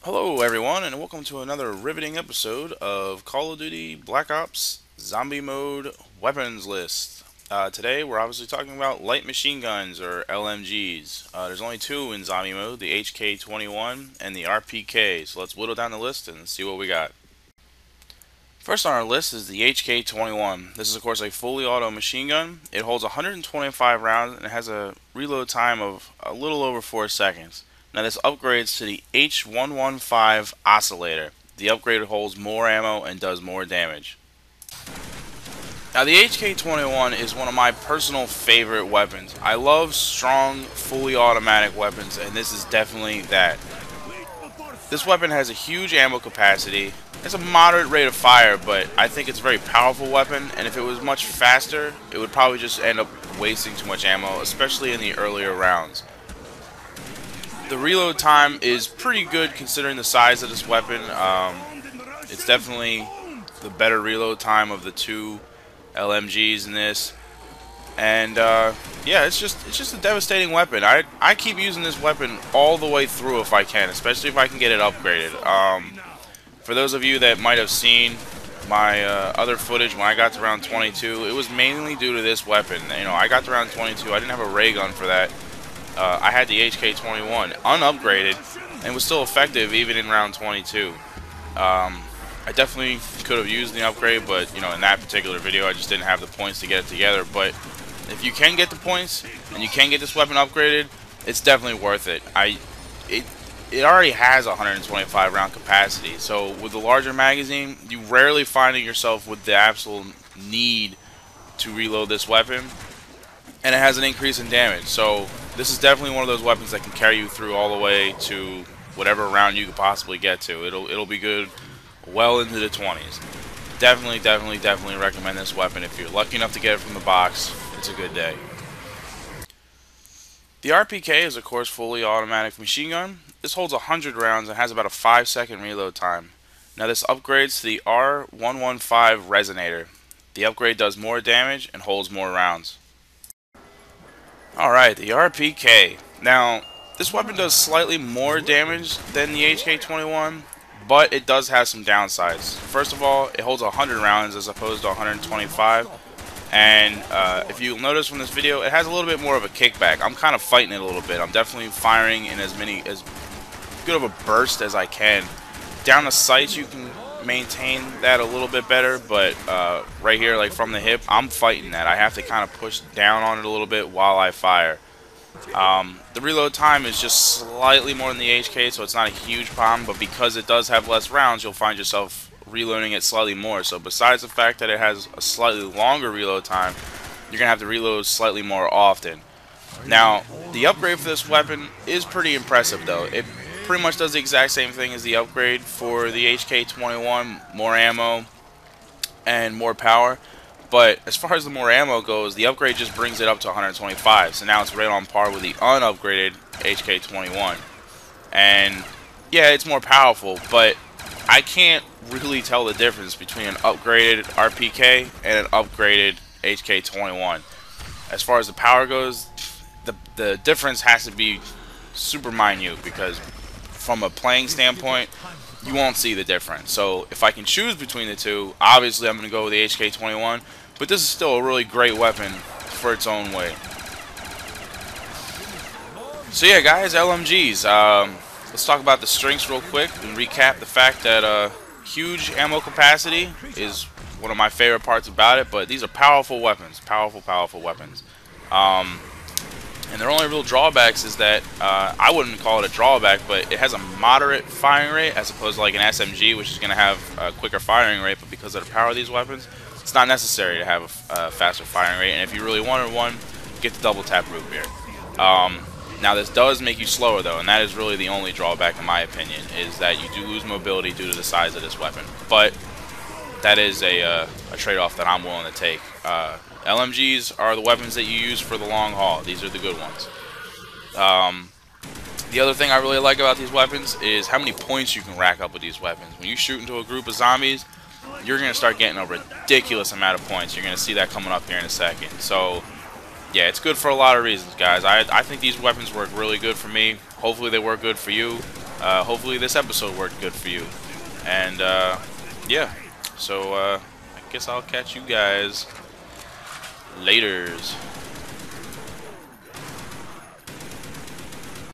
Hello, everyone, and welcome to another riveting episode of Call of Duty Black Ops Zombie Mode Weapons List. Today, we're obviously talking about light machine guns, or LMGs. There's only two in Zombie Mode, the HK-21 and the RPK, so let's whittle down the list and see what we got. First on our list is the HK-21. This is, of course, a fully auto machine gun. It holds 125 rounds and it has a reload time of a little over 4 seconds. Now, this upgrades to the H115 Oscillator. The upgrade holds more ammo and does more damage. Now, the HK-21 is one of my personal favorite weapons. I love strong, fully automatic weapons, and this is definitely that. This weapon has a huge ammo capacity. It's a moderate rate of fire, but I think it's a very powerful weapon, and if it was much faster, it would probably just end up wasting too much ammo, especially in the earlier rounds. The reload time is pretty good considering the size of this weapon. It's definitely the better reload time of the two LMGs in this. And yeah, it's just a devastating weapon. I keep using this weapon all the way through if I can, especially if I can get it upgraded. For those of you that might have seen my other footage when I got to round 22, it was mainly due to this weapon. You know, I got to round 22. I didn't have a ray gun for that. I had the HK-21 unupgraded and was still effective even in round 22. I definitely could have used the upgrade, but you know, in that particular video, I just didn't have the points to get it together. But if you can get the points and you can get this weapon upgraded, it's definitely worth it. It already has 125 round capacity, so with the larger magazine, you rarely finding yourself with the absolute need to reload this weapon, and it has an increase in damage. So this is definitely one of those weapons that can carry you through all the way to whatever round you could possibly get to. It'll be good well into the 20s. Definitely recommend this weapon. If you're lucky enough to get it from the box, it's a good day. The RPK is, of course, fully automatic machine gun. This holds 100 rounds and has about a 5-second reload time. Now this upgrades to the R115 Resonator. The upgrade does more damage and holds more rounds. Alright, the RPK. Now, this weapon does slightly more damage than the HK-21, but it does have some downsides. First of all, it holds 100 rounds as opposed to 125. And if you'll notice from this video, it has a little bit more of a kickback. I'm kind of fighting it a little bit. I'm definitely firing in as good of a burst as I can. Down the sights, you can maintain that a little bit better, but right here, like from the hip, I'm fighting that. I have to kind of push down on it a little bit while I fire. The reload time is just slightly more than the HK, so it's not a huge problem, but because it does have less rounds, you'll find yourself reloading it slightly more. So besides the fact that it has a slightly longer reload time, you're going to have to reload slightly more often. Now, the upgrade for this weapon is pretty impressive, though. It pretty much does the exact same thing as the upgrade for the HK-21, more ammo and more power. But as far as the more ammo goes, the upgrade just brings it up to 125. So now it's right on par with the unupgraded HK-21. And yeah, it's more powerful, but I can't really tell the difference between an upgraded RPK and an upgraded HK-21. As far as the power goes, the difference has to be super minute, because from a playing standpoint, you won't see the difference. So if I can choose between the two, obviously I'm going to go with the HK-21, but this is still a really great weapon for its own way. So yeah, guys, LMGs. Let's talk about the strengths real quick and recap the fact that huge ammo capacity is one of my favorite parts about it, but these are powerful weapons. Powerful weapons. And their only real drawbacks is that, I wouldn't call it a drawback, but it has a moderate firing rate as opposed to like an SMG, which is going to have a quicker firing rate, but because of the power of these weapons, it's not necessary to have a faster firing rate, and if you really wanted one, get the double tap root beer. Now this does make you slower though, and that is really the only drawback in my opinion, is that you do lose mobility due to the size of this weapon. But that is a trade-off that I'm willing to take. LMGs are the weapons that you use for the long haul. These are the good ones. The other thing I really like about these weapons is how many points you can rack up with these weapons. When you shoot into a group of zombies, you're going to start getting a ridiculous amount of points. You're going to see that coming up here in a second. So yeah, it's good for a lot of reasons, guys. I think these weapons work really good for me. Hopefully they work good for you. hopefully this episode worked good for you. And yeah, so I guess I'll catch you guys laters.